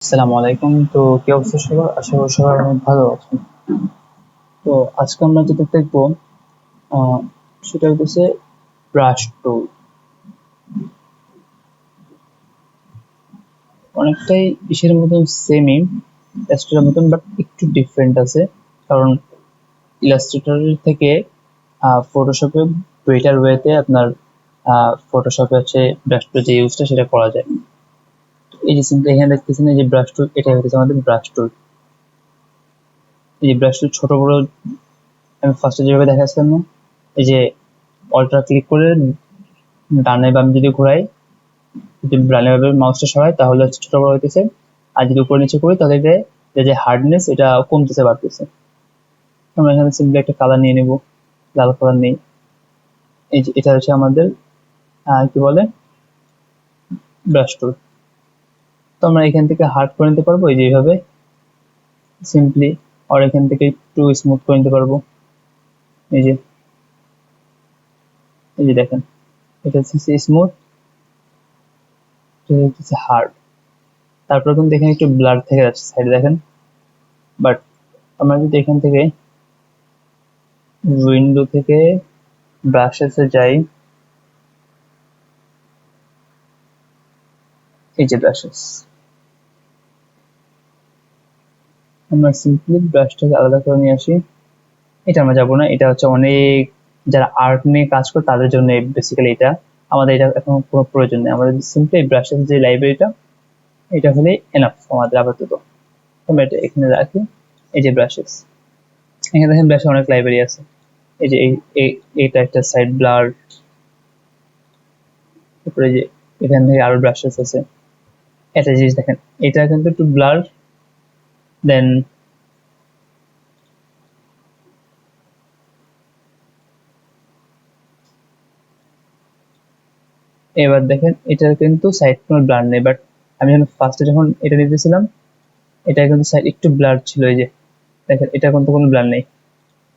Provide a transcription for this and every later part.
আসসালামু আলাইকুম। তো কি অবস্থা সবার? আশা করি সবাই অনেক ভালো আছেন। তো আজকে আমরা যেটা দেখবো আহ, সেটা হচ্ছে ব্রাশ টুল। অনেকটাই ইসের মতন, সেমই ইলাস্ট্রেটরের মতন, বাট একটু ডিফারেন্ট আছে। কারণ ইলাস্ট্রেটরের থেকে ফটোশপে বেটার ওয়েতে আপনার ফটোশপে হচ্ছে ব্রাশ টুল যে ইউজটা সেটা করা যায়। এই যে সিম্পলি এখানে দেখতেছেন এই যে ব্রাশ টুল, এটা হচ্ছে আমাদের ব্রাশ টুল। এই যে ব্রাশ টুল ছোট বড় আমি ফার্স্টে যেভাবে দেখাচ্ছিলাম না, এই যে অল্ট্রা ক্লিক করে ডানে বামে যদি ঘোরাই, যদি ডানে বামে মাউসটা সরাই তাহলে হচ্ছে ছোট বড় হইতেছে। আর যদি উপরে নিচে করি তাহলে এটা যে হার্ডনেস এটা কমতেছে বাড়তেছে। আমরা এখানে সিম্পলি একটা কালার নিয়ে নেব, লাল কালার নেই। এই যে এটা হচ্ছে আমাদের কি বলে ব্রাশ টুল। তো আমরা এখান থেকে হার্ড করে নিতে পারবো এই যে এইভাবে সিম্পলি, আর এখান থেকে একটু স্মুথ করে নিতে পারবো। এই যে এই যে দেখেন, এটা হচ্ছে স্মুথ, এটা হচ্ছে হার্ড। তারপর কিন্তু এখানে একটু ব্লার থেকে যাচ্ছে সাইডে দেখেন। বাট আমরা যদি এখান থেকে উইন্ডো থেকে ব্রাশেসে যাই, এই যে ব্রাশেস, আমরা সিম্পলি ব্রাশটাকে আলাদা করে নিয়ে আসি। এটা আমরা যাবো না, এটা হচ্ছে অনেক যারা আর্ট নিয়ে কাজ করে তাদের জন্য বেসিক্যালি। এটা আমাদের এটা এখন কোনো প্রয়োজন নেই, আমাদের সিম্পলি ব্রাশেস যে লাইব্রেরিটা এটা হলেই এনাফ আমাদের আপাতত। আমরা এটা এখানে রাখি। এই যে ব্রাশেস, এখানে দেখেন ব্রাশে অনেক লাইব্রেরি আছে। এই যে এইটা একটা সাইড ব্লার, তারপরে যে এখান থেকে আরো ব্রাশেস আছে। একটা জিনিস দেখেন, এটা কিন্তু একটু ব্লার, দেন এবার দেখেন এটার কিন্তু সাইড কোনো ব্লার নেই। বাট আমি যখন ফার্স্টে যখন এটা নিতেছিলাম, এটা কিন্তু সাইড একটু ব্লার ছিল। এই যে দেখেন এটা কিন্তু কোনো ব্লার নেই।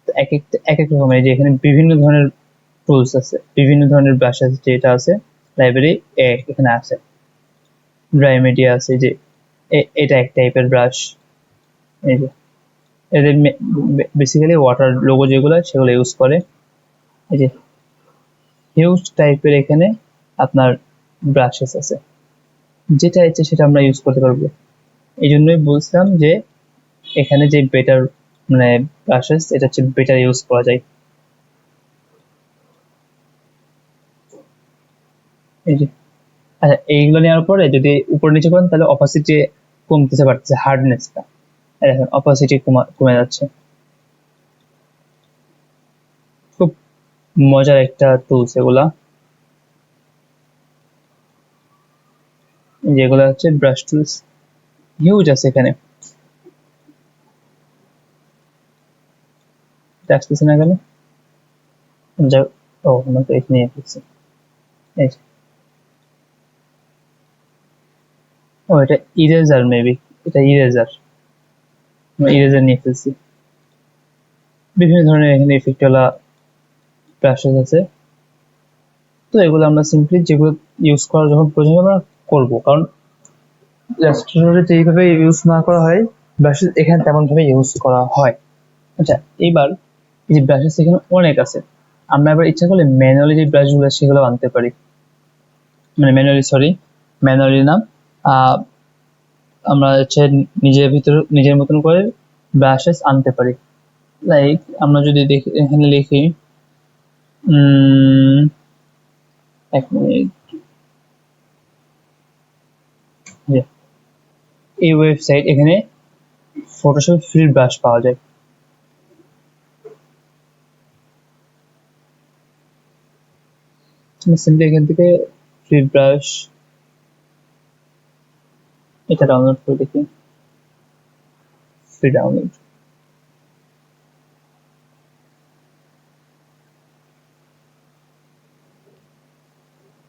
তো এক এক রকমের, এই যে এখানে বিভিন্ন ধরনের টুলস আছে, বিভিন্ন ধরনের ব্রাশ আছে, যেটা আছে লাইব্রেরি এখানে আছে। ড্রাই মিডিয়া আছে, যে এটা এক টাইপের ব্রাশ। এই যে এদের বেসিক্যালি ওয়াটার লোগো যেগুলো সেগুলো ইউজ করে। এই যে হিউজ টাইপের এখানে আপনার ব্রাশেস আছে, যেটা ইচ্ছে সেটা আমরা ইউজ করতে পারবো। এই জন্যই বলছিলাম যে এখানে যে বেটার মানে ব্রাশেস, এটা হচ্ছে বেটার ইউজ করা যায়। এই যে আচ্ছা, এইগুলো নেওয়ার পরে যদি উপর নিচে করেন তাহলে অপাসিটি কমতেছে বাড়তেছে, হার্ডনেসটা দেখেন অপাসিটি কমে যাচ্ছে। খুব মজার একটা টুলস এগুলা, যেগুলো হচ্ছে ব্রাশ টুলস, হিউজ আছে এখানে। এটা আসতেছে না কেন? যাই হোক, ও আমরা তো এখানে ফেলছি। এই যে, ও এটা ইরেজার মেবি, এটা ইরেজার, আমরা ইরেজার নিয়ে ফেলছি। বিভিন্ন ধরনের এখানে ইফেক্টওয়ালা ব্রাশেস আছে। তো এগুলো আমরা সিম্পলি যেগুলো ইউজ করা যখন প্রয়োজন হবে আমরা করবো, কারণ রেস্টুরেন্টে যেইভাবে ইউজ না করা হয় ব্রাশেস এখানে তেমন ভাবে ইউজ করা হয়। আচ্ছা, এইবার এই যে ব্রাশেস এখানে অনেক আছে, আমরা এবার ইচ্ছা করলে ম্যানুয়ালি যে ব্রাশগুলো সেগুলো আনতে পারি। মানে ম্যানুয়ালি, সরি, ম্যানুয়ালি না, আহ, আমরা হচ্ছে নিজের ভিতর নিজের মতন করে ব্রাশেস আনতে পারি। লাইক আমরা যদি দেখি এখানে লিখি, এক মিনিট, এই ওয়েবসাইট, এখানে ফটোশপ ফ্রি ব্রাশ পাওয়া যায়। সিম্পলি এখান থেকে ফ্রি ব্রাশ এটা ডাউনলোড করে দেখি, ফ্রি ডাউনলোড।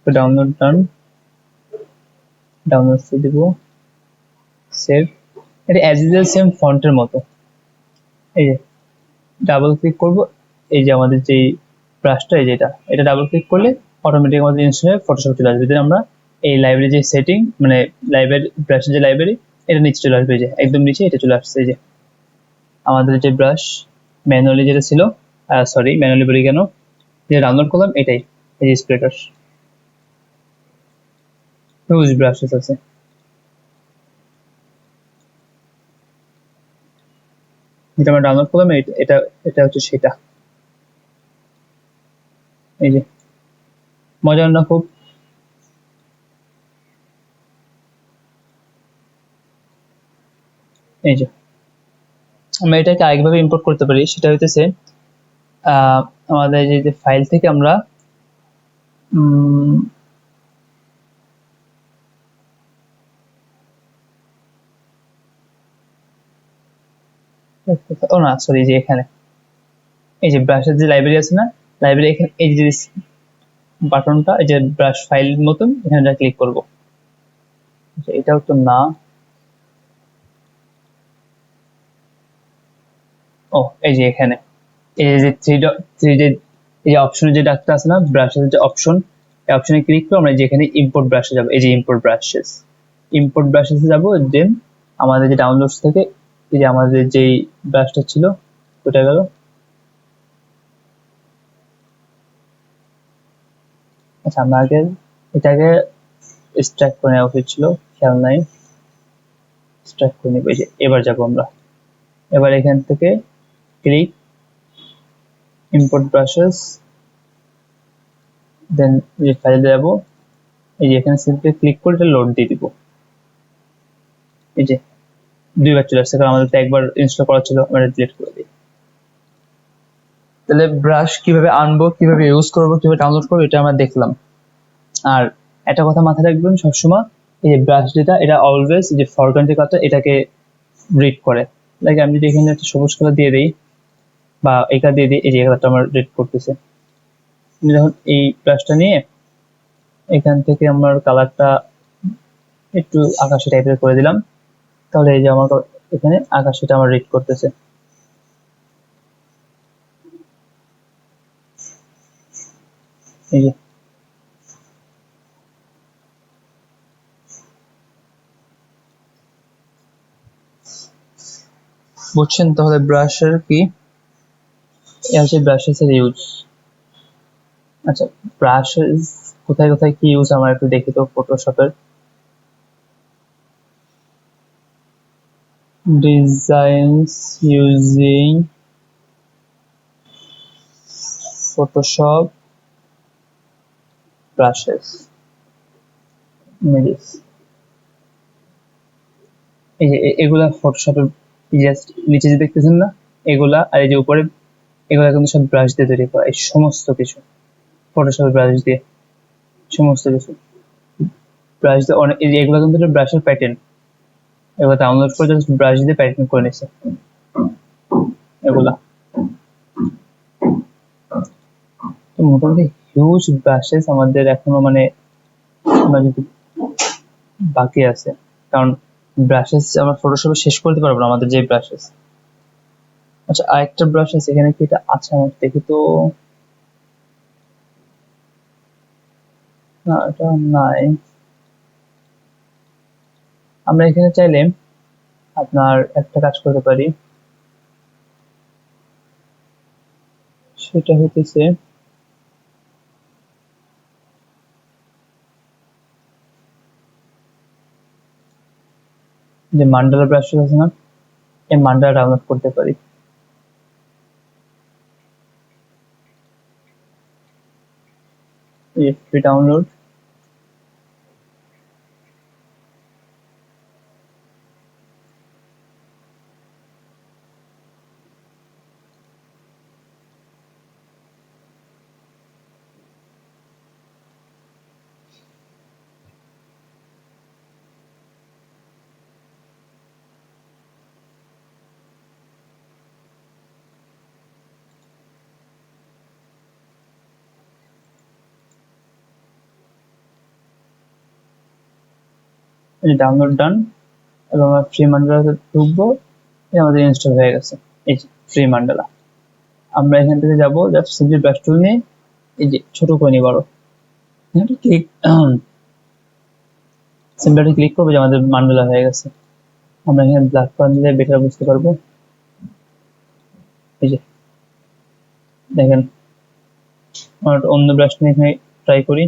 তো ডাউনলোড ডান, ডাউনলোড করে দিব, সেভ। এটা অ্যাজ ইউজুয়াল সেম ফন্টের মতো। এই যে ডাবল ক্লিক করব, এই যে আমাদের যে ব্রাশটা, এই যেটা, এটা ডাবল ক্লিক করলে অটোমেটিক আমাদের ইনস্টল হয়ে ফটোশপ চলে আসবে। যদি আমরা এই লাইব্রেরি যে সেটিং মানে লাইব্রেরি ব্রাশের যে লাইব্রেরি এটা নিচে চলে আসবে, যে একদম নিচে এটা চলে আসছে। এই যে আমাদের যে ব্রাশ ম্যানুয়ালি যেটা ছিল, সরি ম্যানুয়ালি বলি কেন, যে ডাউনলোড করলাম এটাই, এই যে স্প্রেডার হিউজ ব্রাশেস আছে। যেটা আমরা ডাউনলোড করলাম এটা এটা হচ্ছে সেটা। এই যে মজার না খুব? এই যে আমরা এটাকে আরেকভাবে ইম্পোর্ট করতে পারি, সেটা হইতেছে আহ, আমাদের যে ফাইল থেকে আমরা উম, ও না সরি, যে এখানে এই যে ব্রাশের যে লাইব্রেরি আছে না, লাইব্রেরি এখানে এই যে বাটনটা, এই যে ব্রাশ ফাইল মতন, এখানে ক্লিক করব। এটাও তো না, ও এই যে এখানে এই যে থ্রি যে এই যে অপশনের যে ডাকটা আছে না, ব্রাশের যে অপশন, এই অপশনে ক্লিক করে আমরা যেখানে ইম্পোর্ট ব্রাশে যাবো, এই যে ইম্পোর্ট ব্রাশেস, ইম্পোর্ট ব্রাশেসে যাবো। দেন আমাদের যে ডাউনলোডস থেকে এই যে আমাদের যেই ব্রাশটা ছিল ওটা গেল। আচ্ছা আমরা আগে এটাকে এক্সট্রাক্ট করে নেওয়া উচিত ছিল, খেয়াল নাই, এক্সট্রাক্ট করে নিব। এই যে এবার যাবো আমরা, এবার এখান থেকে ক্লিক ইম্পোর্ট ব্রাশেস, দেন যে ফাইলে যাবো, এই যে এখানে সিম্পলি ক্লিক করে এটা লোড দিয়ে দিব। এই যে দুইবার চলে আসছে, কারণ আমাদের তো একবার ইনস্টল করা ছিল, আমরা ডিলিট করে দিই। তাহলে ব্রাশ কিভাবে আনবো, কিভাবে ইউজ করবো, কিভাবে ডাউনলোড করবো, এটা আমরা দেখলাম। আর একটা কথা মাথায় রাখবেন সবসময়, এই যে ব্রাশ যেটা, এটা অলওয়েজ যে ফরগ্রাউন্ড যে কালারটা এটাকে রিড করে। লাইক আমি যদি এখানে একটা সবুজ কালার দিয়ে দিই বা এটা দিয়ে দিই, এই যে কালারটা আমার রিড করতেছে। আমি যখন এই ব্রাশটা নিয়ে এখান থেকে আমার কালারটা একটু আকাশি টাইপের করে দিলাম, তাহলে এই যে আমার এখানে আকাশিটা আমার রিড করতেছে। এই যে বুঝছেন তাহলে ব্রাশের কি, এই হচ্ছে ব্রাশেসের ইউজ। আচ্ছা ব্রাশেস কোথায় কোথায় কি ইউজ আমরা একটু দেখি তো ফটোশপের। Designs using Photoshop brushes images, এই যে এগুলা ফটোশপের জাস্ট নিচে যে দেখতেছেন না এগুলা, আর এই যে উপরে এগুলা কিন্তু সব ব্রাশ দিয়ে তৈরি করা, এই সমস্ত কিছু ফটোশপের ব্রাশ দিয়ে, সমস্ত কিছু ব্রাশ দিয়ে অনেক, এই যে এগুলা কিন্তু ব্রাশের প্যাটার্ন, এগুলো ডাউনলোড করে জাস্ট ব্রাশ দিয়ে প্যাটার্ন করে নিছে এগুলা। তো মোটামুটি হিউজ ব্রাশেস আমাদের এখনো মানে আমরা যদি বাকি আছে, কারণ ব্রাশেস আমরা ফটোশপে শেষ করতে পারবো না আমাদের যে ব্রাশেস। আচ্ছা আরেকটা ব্রাশ আছে এখানে, কি এটা আছে আমার দেখি তো, না এটা নাই। আমরা এখানে চাইলে আপনার একটা কাজ করতে পারি, সেটা হইতেছে যে মান্ডালা ব্রাশ আছে না, এই মান্ডালা ডাউনলোড করতে পারি। এই ফ্রি ডাউনলোড, ডাউনলোড ডান, এবং আমরা ফ্রি মান্ডালাতে ঢুকবো, এই আমাদের ইনস্টল হয়ে গেছে। এই যে ফ্রি মান্ডালা, আমরা এখান থেকে যাবো জাস্ট সিম্পলি ব্রাশ টুল নিয়ে এই যে ছোট করে নিব আরো, ক্লিক সিম্পলি ক্লিক করবো যে আমাদের মান্ডালা হয়ে গেছে। আমরা এখানে ব্ল্যাক কালার দিলে বেটার বুঝতে পারবো। এই যে দেখেন, আমার একটা অন্য ব্রাশ নিয়ে এখানে ট্রাই করি।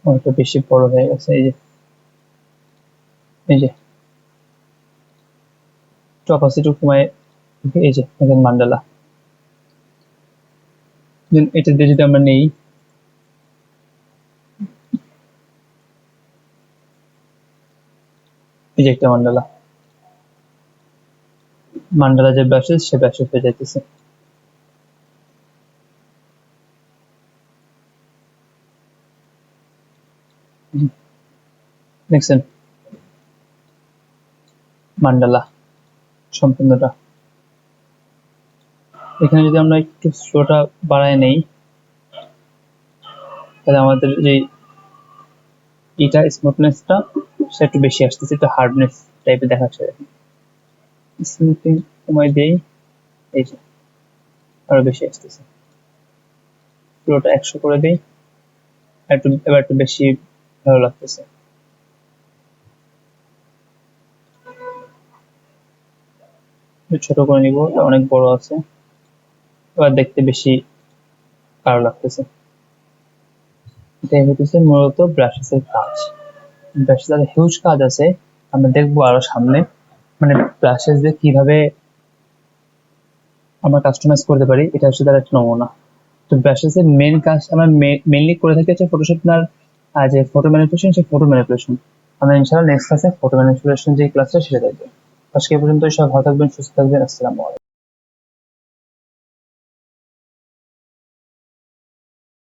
অনেকটা বেশি বড় হয়ে গেছে। এই যে অপাসিটি কমায়, এই যে দেখেন মান্ডালা। এটা দিয়ে যদি আমরা নেই, এই যে একটা মান্ডালা যে ব্রাশেস সে ব্রাশেস হয়ে যাইতেছে। দেখছেন মান্ডালা সম্পূর্ণটা। এখানে যদি আমরা একটু স্লোটা বাড়ায় নেই, তাহলে আমাদের যে এটা স্মুথনেসটা সেটা একটু বেশি আসতেছে, একটু হার্ডনেস টাইপের দেখাচ্ছে। স্মুথিং কমাই দেই, এই যে আরো বেশি আসতেছে। পুরোটা 100 করে দেই, এবার একটু বেশি ভালো লাগতেছে। ছোট করে নিব, অনেক বড় আছে, এবার দেখতে বেশি ভালো লাগতেছে। এটাই হতেছে মূলত ব্রাশেসের কাজ। ব্রাশেসের হিউজ কাজ আছে, আমরা দেখবো আরো সামনে, মানে ব্রাশেস দিয়ে কিভাবে আমরা কাস্টমাইজ করতে পারি, এটা হচ্ছে তার একটা নমুনা। তো ব্রাশেস এর মেন কাজ আমরা মেইনলি করে থাকি হচ্ছে ফটোশপ আর যে ফটো ম্যানিপুলেশন, সেই ফটো ম্যানিপুলেশন আমরা ইনশাআল্লাহ নেক্সট ক্লাসে ফটো ম্যানিপুলেশন যে ক্লাসটা সেটা দেখবো। আজকে পর্যন্ত সব ভালো থাকবেন, সুস্থ থাকবেন, আসসালামু আলাইকুম।